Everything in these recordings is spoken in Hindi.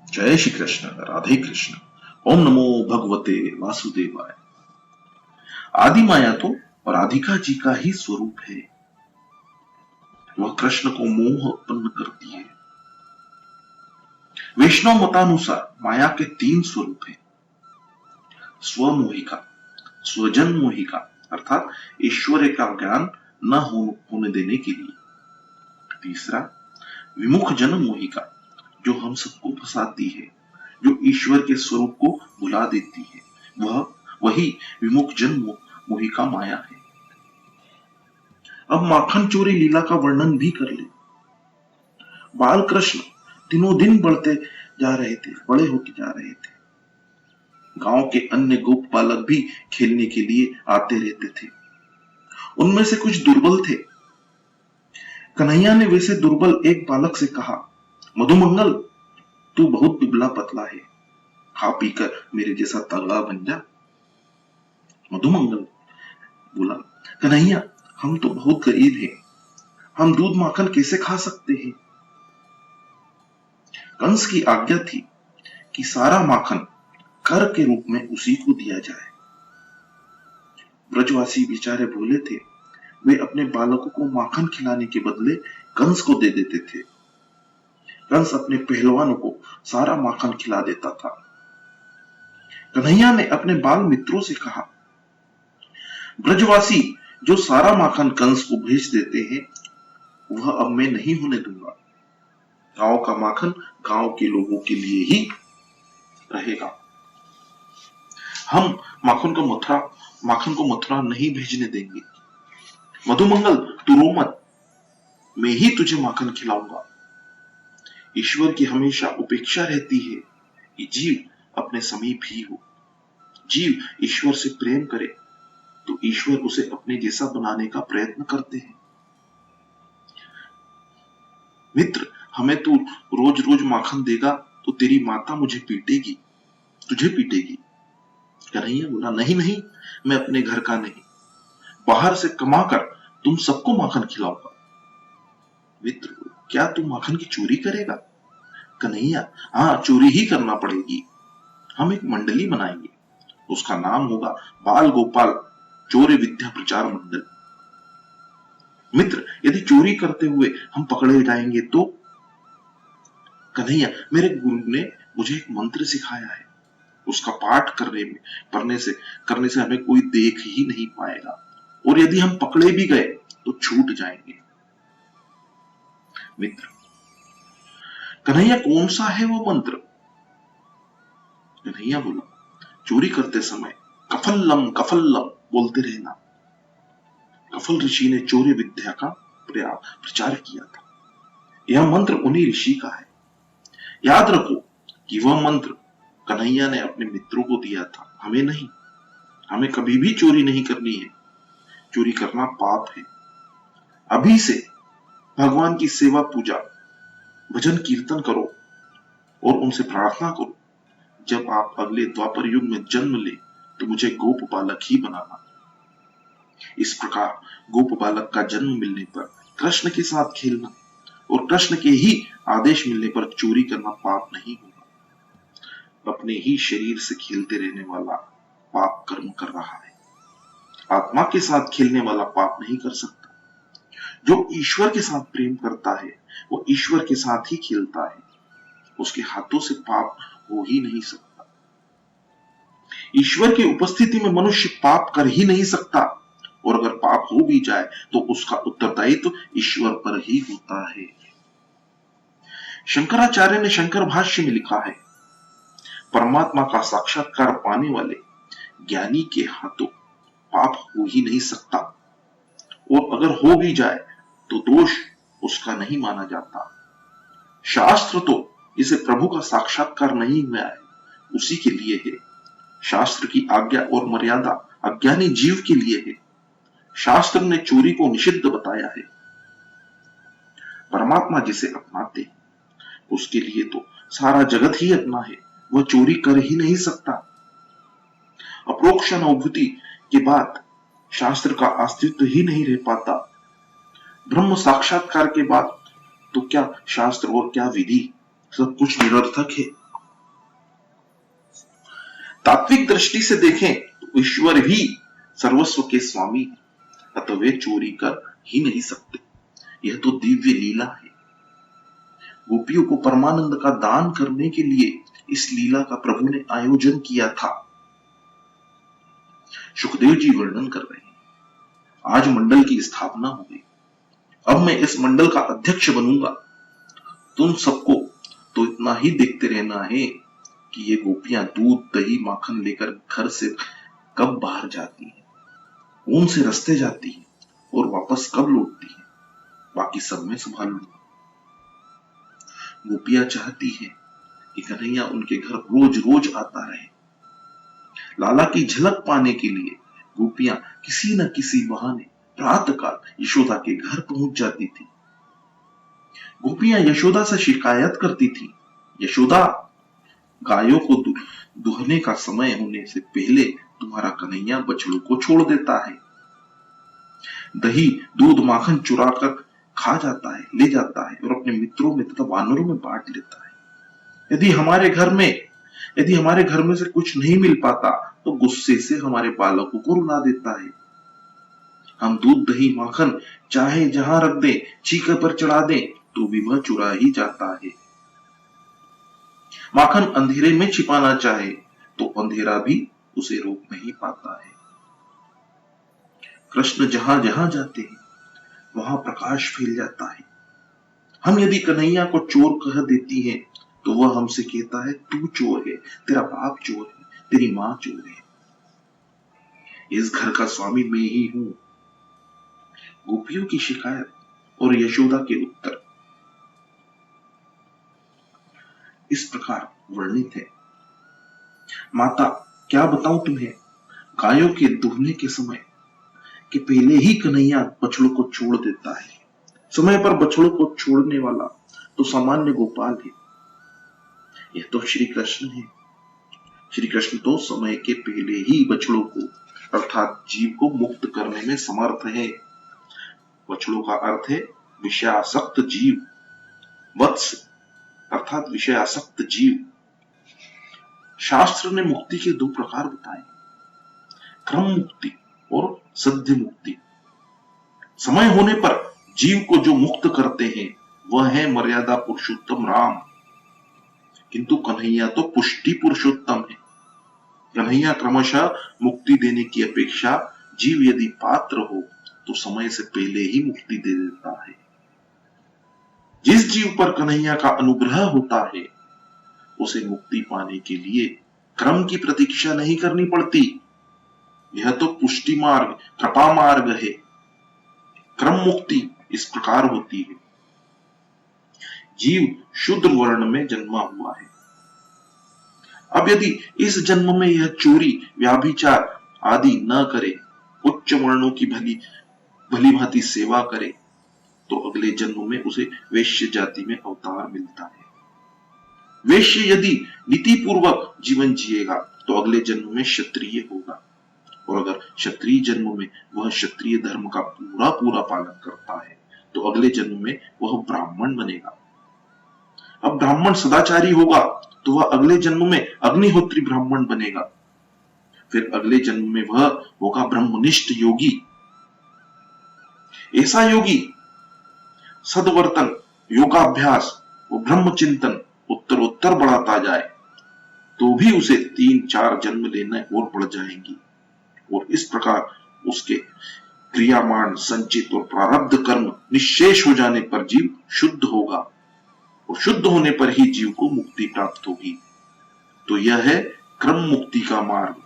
जय श्री कृष्ण, राधे कृष्ण। ओम नमो भगवते वासुदेवाय। आदि माया तो राधिका जी का ही स्वरूप है। वह कृष्ण को मोह उत्पन्न करती है। वैष्णव मतानुसार माया के तीन स्वरूप हैं। स्वमोहिका, स्वजन मोहिका अर्थात ईश्वर का ज्ञान न होने देने के लिए। तीसरा, विमुख जन मोहिका, जो हम सबको फंसाती है, जो ईश्वर के स्वरूप को भुला देती है, वही विमुख जन मोहिका माया है। अब माखन चोरी लीला का वर्णन भी कर ले। बाल कृष्ण दिनों दिन बड़े होते जा रहे थे। गांव के अन्य गोप बालक भी खेलने के लिए आते रहते थे। उनमें से कुछ दुर्बल थे। कन्हैया ने वैसे दुर्बल एक बालक से कहा, मधुमंगल, तू बहुत दुबला पतला है, खा पीकर मेरे जैसा तगड़ा बन जा। मधुमंगल बोला, कन्हैया, हम तो बहुत गरीब हैं, हम दूध माखन कैसे खा सकते हैं। कंस की आज्ञा थी कि सारा माखन कर के रूप में उसी को दिया जाए। ब्रजवासी बेचारे भोले थे। वे अपने बालकों को माखन खिलाने के बदले कंस को दे देते थे। कंस अपने पहलवानों को सारा माखन खिला देता था। कन्हैया ने अपने बाल मित्रों से कहा, ब्रजवासी जो सारा माखन कंस को भेज देते हैं, वह अब मैं नहीं होने दूंगा। गांव का माखन गांव के लोगों के लिए ही रहेगा। हम माखन को मथुरा नहीं भेजने देंगे। मधुमंगल, तू रो मत, मैं ही तुझे माखन खिलाऊंगा। ईश्वर की हमेशा उपेक्षा रहती है कि जीव अपने समीप ही हो। जीव ईश्वर से प्रेम करे तो ईश्वर उसे अपने जैसा बनाने का प्रयत्न करते हैं। मित्र, हमें तू रोज रोज माखन देगा तो तेरी माता मुझे पीटेगी, तुझे पीटेगी। कन्हैया बोला, नहीं नहीं, मैं अपने घर का नहीं, बाहर से कमाकर तुम सबको माखन खिलाऊंगा। मित्र, क्या तू माखन की चोरी करेगा? कन्हैया, हाँ, चोरी ही करना पड़ेगी। हम एक मंडली बनाएंगे, उसका नाम होगा बाल गोपाल चोर विद्या प्रचार मंडल। मित्र, यदि चोरी करते हुए हम पकड़े जाएंगे तो? कन्हैया, मेरे गुरु ने मुझे एक मंत्र सिखाया है, उसका पाठ करने से हमें कोई देख ही नहीं पाएगा, और यदि हम पकड़े भी गए तो छूट जाएंगे। मित्र, कन्हैया, कौन सा है वो मंत्र? कन्हैया बोला, चोरी करते समय कफल्लम कफल्लम बोलते रहना। कफल ऋषि ने चोरी विद्या का प्रचार किया था। यह मंत्र उन्हीं ऋषि का है। याद रखो कि वह मंत्र कन्हैया ने अपने मित्रों को दिया था, हमें नहीं। हमें कभी भी चोरी नहीं करनी है। चोरी करना पाप है। अभी से भगवान की सेवा, पूजा, भजन कीर्तन करो और उनसे प्रार्थना करो, जब आप अगले द्वापर युग में जन्म ले तो मुझे गोप बालक ही बनाना। इस प्रकार गोप बालक का जन्म मिलने पर कृष्ण के साथ खेलना और कृष्ण के ही आदेश मिलने पर चोरी करना पाप नहीं होगा। अपने ही शरीर से खेलते रहने वाला पाप कर्म कर रहा है। आत्मा के साथ खेलने वाला पाप नहीं कर सकता। जो ईश्वर के साथ प्रेम करता है वो ईश्वर के साथ ही खेलता है। उसके हाथों से पाप हो ही नहीं सकता। ईश्वर की उपस्थिति में मनुष्य पाप कर ही नहीं सकता, और अगर पाप हो भी जाए तो उसका उत्तरदायित्व ईश्वर पर ही होता है। शंकराचार्य ने शंकर भाष्य में लिखा है, परमात्मा का साक्षात्कार पाने वाले ज्ञानी के हाथों पाप हो ही नहीं सकता, और अगर हो भी जाए तो दोष उसका नहीं माना जाता। शास्त्र तो इसे प्रभु का साक्षात्कार नहीं हुआ है, उसी के लिए है। शास्त्र की आज्ञा और मर्यादा अज्ञानी जीव के लिए है। शास्त्र ने चोरी को निषिद्ध बताया है। परमात्मा जिसे अपनाते उसके लिए तो सारा जगत ही अपना है, वह चोरी कर ही नहीं सकता। अप्रोक्ष अनुभूति के बाद शास्त्र का अस्तित्व ही नहीं रह पाता। ब्रह्म साक्षात्कार के बाद तो क्या शास्त्र और क्या विधि, सब कुछ निरर्थक है। तात्विक दृष्टि से देखें तो ईश्वर ही सर्वस्व के स्वामी है, अतः वे चोरी कर ही नहीं सकते। यह तो दिव्य लीला है। गोपियों को परमानंद का दान करने के लिए इस लीला का प्रभु ने आयोजन किया था। सुखदेव जी वर्णन कर रहे हैं, आज मंडल की स्थापना हो गई। अब मैं इस मंडल का अध्यक्ष बनूंगा। तुम सबको तो इतना ही देखते रहना है कि ये गोपियां दूध दही माखन लेकर घर से कब बाहर जाती हैं, कौन से रास्ते जाती हैं और वापस कब लौटती हैं। बाकी सब मैं संभाल लूंगा। गोपियां चाहती हैं कि कन्हैया उनके घर रोज रोज आता रहे। लाला की झलक पाने के लिए गोपियां किसी न किसी बहाने प्रातःकाल यशोदा के घर पहुंच जाती थी। गोपियां यशोदा से शिकायत करती थी, यशोदा, गायों को दुहने का समय होने से पहले तुम्हारा कन्हैया बछड़ों को छोड़ देता है, दही दूध माखन चुरा कर खा जाता है, ले जाता है और अपने मित्रों में तथा वानरों में बांट लेता है। यदि हमारे घर में से कुछ नहीं मिल पाता तो गुस्से से हमारे बालकों को रुला देता है। हम दूध दही माखन चाहे जहां रख दे, चीखे पर चढ़ा दे तो भी वह चुरा ही जाता है। माखन अंधेरे में छिपाना चाहे तो अंधेरा भी उसे रोक नहीं पाता है। कृष्ण जहां जहां जाते हैं वहां प्रकाश फैल जाता है। हम यदि कन्हैया को चोर कह देती हैं तो वह हमसे कहता है, तू चोर है, तेरा बाप चोर है, तेरी मां चोर है, इस घर का स्वामी मैं ही हूं। गोपियों की शिकायत और यशोदा के उत्तर इस प्रकार वर्णित है। माता, क्या बताऊं तुम्हें, गायों के दुहने के समय के पहले ही कन्हैया बछड़ों को छोड़ देता है। समय पर बछड़ों को छोड़ने वाला तो सामान्य गोपाल है, यह तो श्री कृष्ण है। श्री कृष्ण तो समय के पहले ही बछड़ों को अर्थात जीव को मुक्त करने में समर्थ है। बछड़ों का अर्थ है विषयासक्त जीव, वत्स अर्थात विषयासक्त जीव। शास्त्र ने मुक्ति के दो प्रकार बताए, क्रम मुक्ति और सद्य मुक्ति। समय होने पर जीव को जो मुक्त करते हैं वह है मर्यादा पुरुषोत्तम राम, किंतु कन्हैया तो पुष्टि पुरुषोत्तम है। कन्हैया क्रमशः मुक्ति देने की अपेक्षा जीव यदि पात्र हो तो समय से पहले ही मुक्ति दे देता है। जिस जीव पर कन्हैया का अनुग्रह होता है उसे मुक्ति पाने के लिए क्रम की प्रतीक्षा नहीं करनी पड़ती। यह तो पुष्टि मार्ग, कृपा मार्ग है। क्रम मुक्ति इस प्रकार होती है, जीव शूद्र वर्ण में जन्मा हुआ है। अब यदि इस जन्म में यह चोरी व्याभिचार आदि न करे, उच्च वर्णों की भली भांति सेवा करे तो अगले जन्म में उसे वैश्य जाति में अवतार मिलता है। वैश्य यदि नीति पूर्वक जीवन जिएगा तो अगले जन्म में क्षत्रिय होगा, और अगर क्षत्रिय जन्म में वह क्षत्रिय धर्म का पूरा पूरा पालन करता है तो अगले जन्म में वह ब्राह्मण बनेगा। अब ब्राह्मण सदाचारी होगा तो वह अगले जन्म में अग्निहोत्री ब्राह्मण बनेगा। फिर अगले जन्म में वह होगा ब्रह्मनिष्ठ योगी। ऐसा योगी सदवर्तन, योगाभ्यास और ब्रह्म चिंतन उत्तरोत्तर बढ़ाता जाए तो भी उसे 3-4 जन्म लेने और पड़ जाएंगी, और इस प्रकार उसके क्रियामान संचित और प्रारब्ध कर्म निश्शेष हो जाने पर जीव शुद्ध होगा, और शुद्ध होने पर ही जीव को मुक्ति प्राप्त होगी। तो यह है क्रम मुक्ति का मार्ग।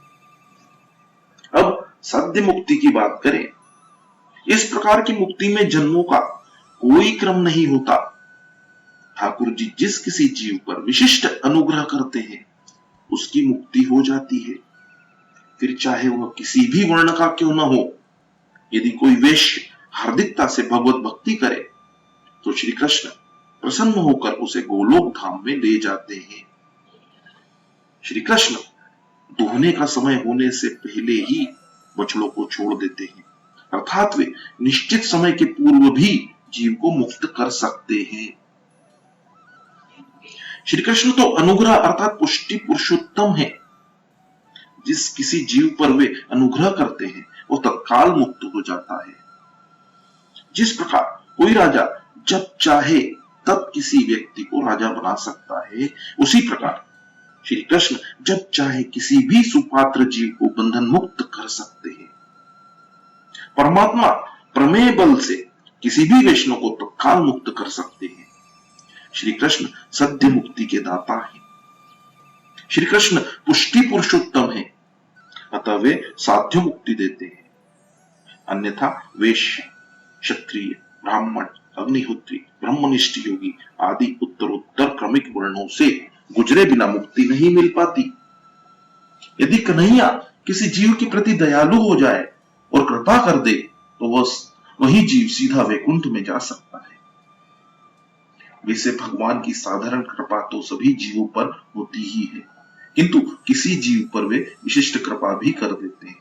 अब सद्य मुक्ति की बात करें। इस प्रकार की मुक्ति में जन्मों का कोई क्रम नहीं होता। ठाकुर जी जिस किसी जीव पर विशिष्ट अनुग्रह करते हैं उसकी मुक्ति हो जाती है, फिर चाहे वह किसी भी वर्ण का क्यों न हो। यदि कोई वैश्य हार्दिकता से भगवत भक्ति करे तो श्री कृष्ण प्रसन्न होकर उसे गोलोक धाम में ले जाते हैं। श्री कृष्ण दोहने का समय होने से पहले ही बछड़ों को छोड़ देते हैं, अर्थात वे निश्चित समय के पूर्व भी जीव को मुक्त कर सकते हैं। श्री कृष्ण तो अनुग्रह अर्थात पुष्टि पुरुषोत्तम है। जिस किसी जीव पर वे अनुग्रह करते हैं वो तत्काल मुक्त हो जाता है। जिस प्रकार कोई राजा जब चाहे तब किसी व्यक्ति को राजा बना सकता है, उसी प्रकार श्री कृष्ण जब चाहे किसी भी सुपात्र जीव को बंधन मुक्त कर सकते हैं। परमात्मा प्रमेय बल से किसी भी वैष्णव को तत्काल मुक्त कर सकते हैं। श्री कृष्ण सद्य मुक्ति के दाता हैं। श्री कृष्ण पुष्टि पुरुषोत्तम है, अतः वे साध्य मुक्ति देते हैं। अन्यथा वैश्य, क्षत्रिय, ब्राह्मण, अग्निहोत्री, ब्रह्मनिष्ठ योगी आदि उत्तरोत्तर क्रमिक वर्णों से गुजरे बिना मुक्ति नहीं मिल पाती। यदि कन्हैया किसी जीव के प्रति दयालु हो जाए और कृपा कर दे तो वही जीव सीधा वैकुंठ में जा सकता है। वैसे भगवान की साधारण कृपा तो सभी जीवों पर होती ही है, किंतु किसी जीव पर वे विशिष्ट कृपा भी कर देते हैं।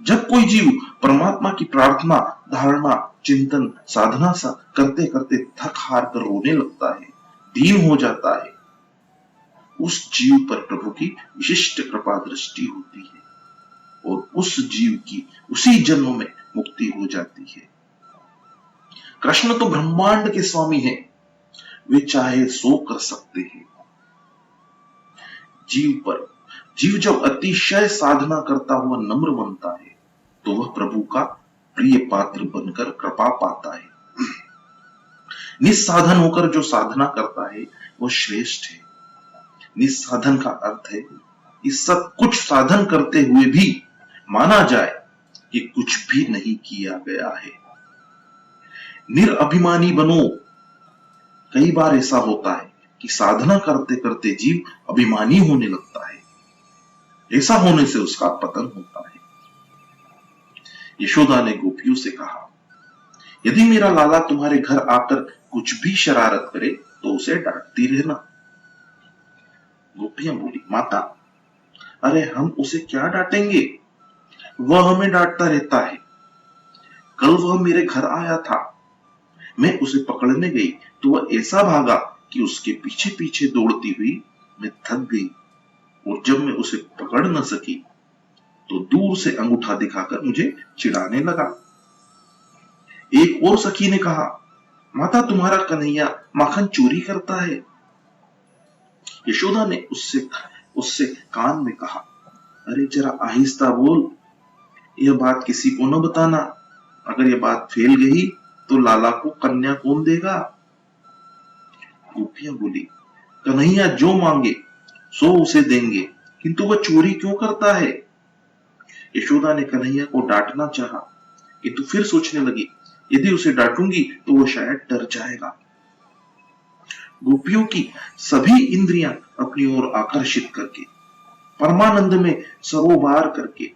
जब कोई जीव परमात्मा की प्रार्थना, धारणा, चिंतन, साधना सा करते करते थक हार कर रोने लगता है, दीन हो जाता है, उस जीव पर प्रभु की विशिष्ट कृपा दृष्टि होती है और उस जीव की उसी जन्म में मुक्ति हो जाती है। कृष्ण तो ब्रह्मांड के स्वामी हैं, वे चाहे सो कर सकते हैं। जीव जब अतिशय साधना करता हुआ नम्र बनता है तो वह प्रभु का प्रिय पात्र बनकर कृपा पाता है। निस्साधन होकर जो साधना करता है वह श्रेष्ठ है। निस्साधन का अर्थ है कि सब कुछ साधन करते हुए भी माना जाए कि कुछ भी नहीं किया गया है। निरअभिमानी बनो। कई बार ऐसा होता है कि साधना करते करते जीव अभिमानी होने लगता है, ऐसा होने से उसका पतन होता है। यशोदा ने गोपियों से कहा, यदि मेरा लाला तुम्हारे घर आकर कुछ भी शरारत करे तो उसे डांटती रहना। गोपियां बोली, माता अरे हम उसे क्या डांटेंगे, वह हमें डांटता रहता है। कल वह मेरे घर आया था, मैं उसे पकड़ने गई तो वह ऐसा भागा कि उसके पीछे पीछे दौड़ती हुई मैं थक गई और जब मैं उसे पकड़ न सकी तो दूर से अंगूठा दिखाकर मुझे चिढ़ाने लगा। एक और सखी ने कहा, माता तुम्हारा कन्हैया माखन चोरी करता है। यशोदा ने उससे कान में कहा, अरे जरा आहिस्ता बोल, यह बात किसी को न बताना, अगर यह बात फैल गई तो लाला को कन्या कौन देगा। गोपियां बोली, कन्हैया जो मांगे सो उसे देंगे, किंतु वह चोरी क्यों करता है। यशोदा ने कन्हैया को डांटना चाहा, किंतु फिर सोचने लगी, यदि उसे डांटूंगी तो वो शायद डर जाएगा। गोपियों की सभी इंद्रियां अपनी ओर आकर्षित करके, परमानंद में सरोवार करके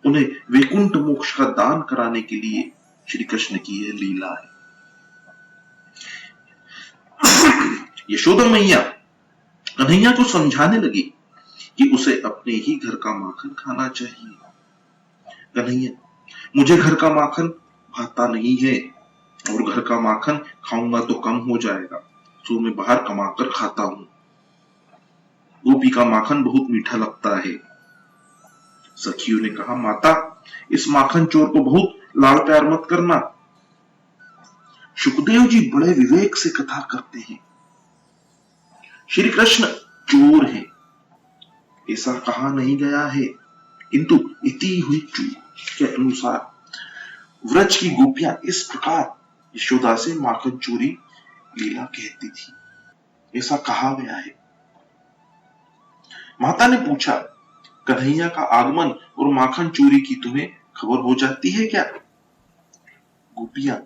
उन्हें वैकुंठ मोक्ष का दान कराने के लिए श्री कृष्ण की यह लीला है। यशोदा मैया कन्हैया को समझाने लगी कि उसे अपने ही घर का माखन खाना चाहिए। कन्हैया, मुझे घर का माखन भाता नहीं है और घर का माखन खाऊंगा तो कम हो जाएगा, तो मैं बाहर कमाकर खाता हूं। गोपी का माखन बहुत मीठा लगता है। सखियों ने कहा, माता इस माखन चोर को बहुत लाड़ प्यार मत करना। सुखदेव जी बड़े विवेक से कथा करते हैं। श्री कृष्ण चोर है ऐसा कहा नहीं गया है, किंतु इति हुई चूक के अनुसार व्रज की गोपियां इस प्रकार यशोदा से माखन चोरी लीला कहती थी, ऐसा कहा गया है। माता ने पूछा, कन्हैया का आगमन और माखन चोरी की तुम्हें खबर हो जाती है क्या। गोपियां,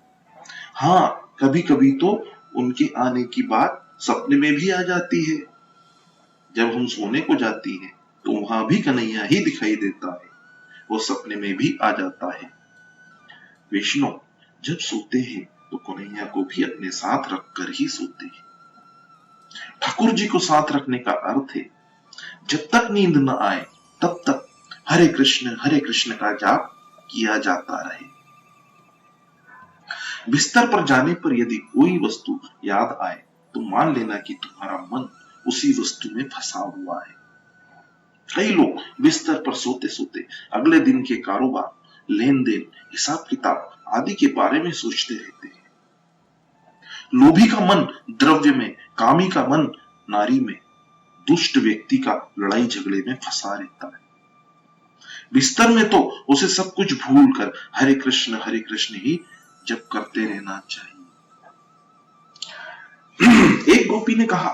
हाँ कभी कभी तो उनके आने की बात सपने में भी आ जाती है। जब हम सोने को जाती हैं तो वहां भी कन्हैया ही दिखाई देता है, वो सपने में भी आ जाता है। वैष्णव जब सोते हैं तो कन्हैया को भी अपने साथ रखकर ही सोते हैं। ठाकुर जी को साथ रखने का अर्थ है जब तक नींद न आए तब तक हरे कृष्ण का जाप किया जाता रहे। बिस्तर पर जाने पर यदि कोई वस्तु याद आए तो मान लेना कि तुम्हारा मन उसी वस्तु में फंसा हुआ है। कई लोग बिस्तर पर सोते सोते अगले दिन के कारोबार, लेन देन, हिसाब किताब आदि के बारे में सोचते रहते हैं। लोभी का मन द्रव्य में, कामी का मन नारी में, दुष्ट व्यक्ति का लड़ाई झगड़े में फंसा रहता है। बिस्तर में तो उसे सब कुछ भूलकर हरे कृष्ण ही जप करते रहना चाहिए। एक गोपी ने कहा,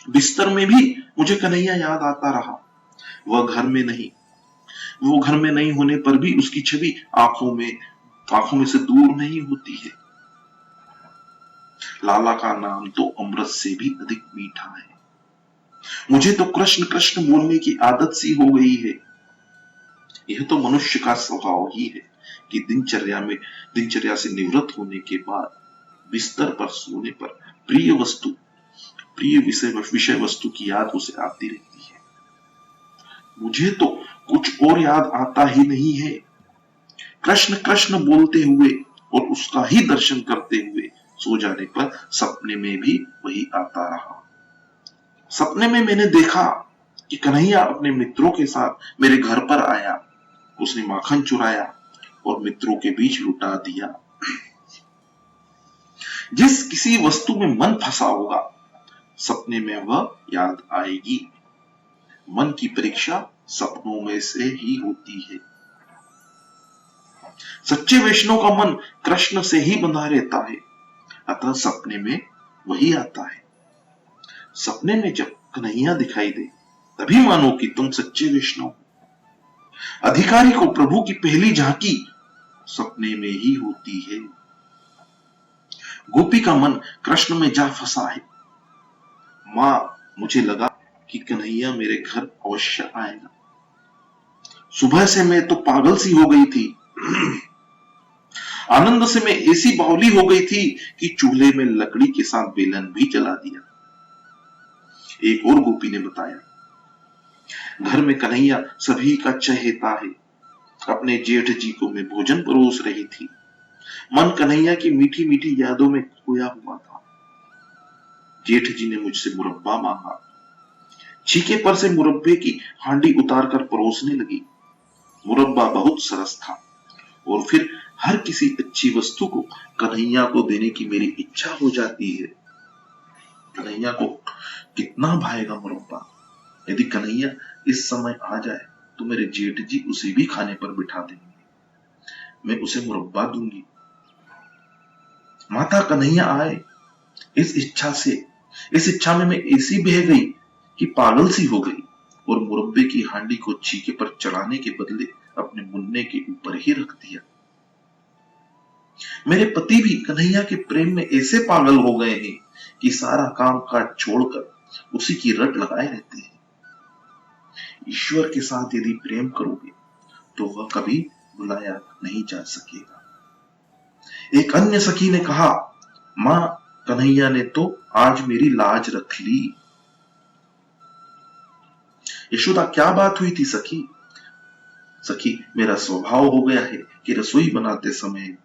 बिस्तर में भी मुझे कन्हैया याद आता रहा। वो घर में नहीं होने पर भी उसकी छवि आंखों में से दूर नहीं होती है। लाला का नाम तो अमृत से भी अधिक मीठा है। मुझे तो कृष्ण कृष्ण बोलने की आदत सी हो गई है। यह तो मनुष्य का स्वभाव ही है कि दिनचर्या से निवृत्त होने के बाद बिस्तर पर सोने पर प्रिय विषय वस्तु की याद उसे आती रहती है। मुझे तो कुछ और याद आता ही नहीं है। कृष्ण कृष्ण बोलते हुए और उसका ही दर्शन करते हुए सो जाने पर सपने में भी वही आता रहा। सपने में मैंने देखा कि कन्हैया अपने मित्रों के साथ मेरे घर पर आया। उसने माखन चुराया और मित्रों के बीच लुटा दिया। जिस किसी वस्तु में मन फंसा होगा, सपने में वह याद आएगी। मन की परीक्षा सपनों में से ही होती है। सच्चे वैष्णव का मन कृष्ण से ही बंधा रहता है, अतः सपने में वही आता है। सपने में जब कन्हैया दिखाई दे, तभी मानो कि तुम सच्चे वैष्णव हो। अधिकारी को प्रभु की पहली झांकी सपने में ही होती है। गोपी का मन कृष्ण में जा फंसा है। मां, मुझे लगा कि कन्हैया मेरे घर अवश्य आएगा। सुबह से मैं तो पागल सी हो गई थी। आनंद से मैं ऐसी बावली हो गई थी कि चूल्हे में लकड़ी के साथ बेलन भी जला दिया। एक और गोपी ने बताया, घर में कन्हैया सभी का चहेता है। अपने जेठ जी को मैं भोजन परोस रही थी। मन कन्हैया की मीठी मीठी यादों में खोया हुआ था। जेठ जी ने मुझसे मुरब्बा मांगा। छीके पर से मुरब्बे की हांडी उतार कर परोसने लगी। मुरब्बा बहुत सरस था और फिर हर किसी अच्छी वस्तु को कन्हैया को देने की मेरी इच्छा हो जाती है। कन्हैया को कितना भाएगा मुरब्बा। यदि कन्हैया इस समय आ जाए तो मेरे जेठ जी उसे भी खाने पर बिठा देंगे। मैं उसे मुरब्बा दूंगी। माता कन्हैया आए, इस इच्छा में मैं ऐसी बह गई कि पागल सी हो गई और मुरब्बे की हांडी को छीके पर चढ़ाने के बदले अपने मुन्ने के ऊपर ही रख दिया। मेरे पति भी कन्हैया के प्रेम में ऐसे पागल हो गए हैं कि सारा काम काज छोड़कर उसी की रट लगाए रहते हैं। ईश्वर के साथ यदि प्रेम करोगे तो वह कभी बुलाया नहीं जा सकेगा। एक अन्य सखी ने कहा, मां, कन्हैया ने तो आज मेरी लाज रख ली। यशोदा, क्या बात हुई थी सखी? सखी, मेरा स्वभाव हो गया है कि रसोई बनाते समय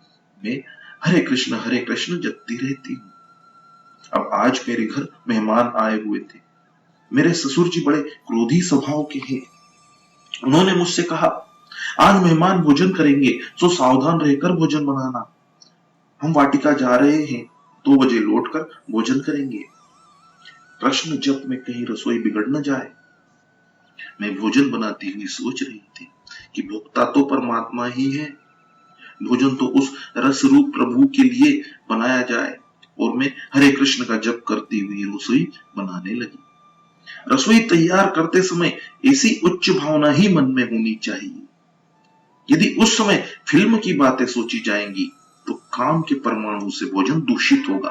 में हरे कृष्ण जपती रहती हूँ। अब आज मेरे घर मेहमान आए हुए थे। मेरे ससुर जी बड़े क्रोधी स्वभाव के हैं। उन्होंने मुझसे कहा, आज मेहमान भोजन करेंगे, सो सावधान रहकर भोजन बनाना। हम वाटिका जा रहे हैं, 2 बजे लौटकर भोजन करेंगे। कृष्ण जप में कहीं रसोई बिगड़ न जाए। मैं भोजन बनाती हुई सोच रही थी कि भोक्ता तो परमात्मा ही है। भोजन तो उस रस रूप प्रभु के लिए बनाया जाए और मैं हरे कृष्ण का जप करती हुई रसोई बनाने लगी। रसोई तैयार करते समय ऐसी उच्च भावना ही मन में होनी चाहिए। यदि उस समय फिल्म की बातें सोची जाएंगी तो काम के परमाणु से भोजन दूषित होगा।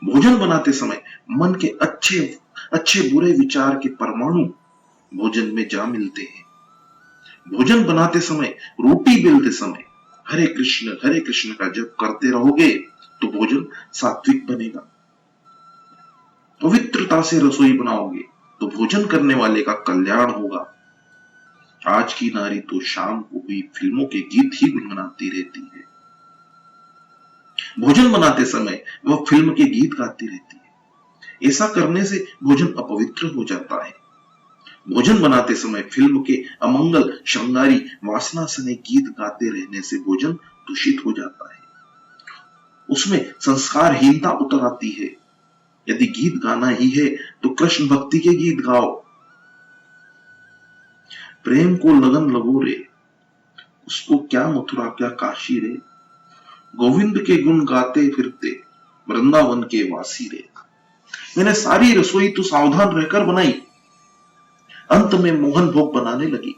भोजन बनाते समय मन के अच्छे बुरे विचार के परमाणु भोजन में जा मिलते हैं। भोजन बनाते समय, रोटी बेलते समय हरे कृष्ण का जप करते रहोगे तो भोजन सात्विक बनेगा। पवित्रता से रसोई बनाओगे तो भोजन करने वाले का कल्याण होगा। आज की नारी तो शाम को भी फिल्मों के गीत ही गुनगुनाती रहती है। भोजन बनाते समय वह फिल्म के गीत गाती रहती है। ऐसा करने से भोजन अपवित्र हो जाता है। भोजन बनाते समय फिल्म के अमंगल श्रृंगारी वासना सने गीत गाते रहने से भोजन दूषित हो जाता है, उसमें संस्कारहीनता उतर आती है। यदि गीत गाना ही है तो कृष्ण भक्ति के गीत गाओ। प्रेम को लगन लगो रे, उसको क्या मथुरा क्या काशी रे, गोविंद के गुण गाते फिरते वृंदावन के वासी रे। मैंने सारी रसोई तो सावधान रहकर बनाई, अंत में मोहन भोग बनाने लगी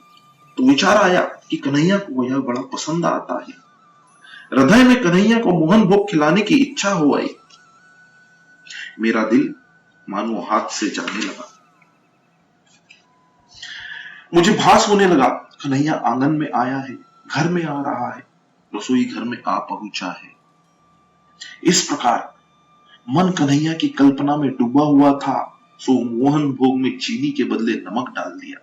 तो विचार आया कि कन्हैया को यह बड़ा पसंद आता है। हृदय में कन्हैया को मोहन भोग खिलाने की इच्छा हो आई। मेरा दिल मानो हाथ से जाने लगा। मुझे भास होने लगा कन्हैया आंगन में आया है, घर में आ रहा है, रसोई घर में आ पहुंचा है। इस प्रकार मन कन्हैया की कल्पना में डूबा हुआ था, सो मोहन भोग में चीनी के बदले नमक डाल दिया,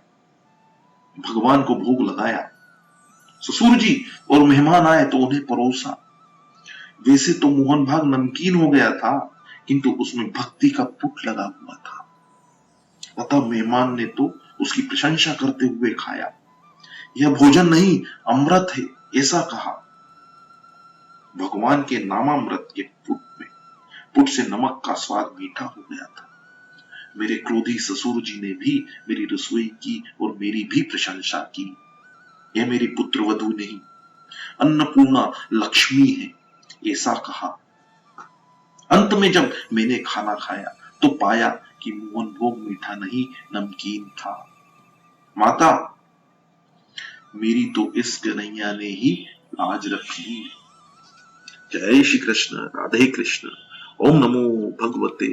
भगवान को भोग लगाया। ससुर जी और मेहमान आए तो उन्हें परोसा। वैसे तो मोहन भाग नमकीन हो गया था, किंतु उसमें भक्ति का पुट लगा हुआ था, अतः मेहमान ने तो उसकी प्रशंसा करते हुए खाया। यह भोजन नहीं अमृत है, ऐसा कहा। भगवान के नामामृत के पुट से नमक का स्वाद मीठा हो गया था। मेरे क्रोधी ससुर जी ने भी मेरी रसोई की और मेरी भी प्रशंसा की। यह मेरी पुत्र वधू नहीं, अन्नपूर्णा लक्ष्मी है, ऐसा कहा। अंत में जब मैंने खाना खाया तो पाया कि मोहन भोग मीठा नहीं नमकीन था। माता, मेरी तो इस कन्हैया ने ही लाज रख ली। जय श्री कृष्ण, राधे कृष्ण। ओम नमो भगवते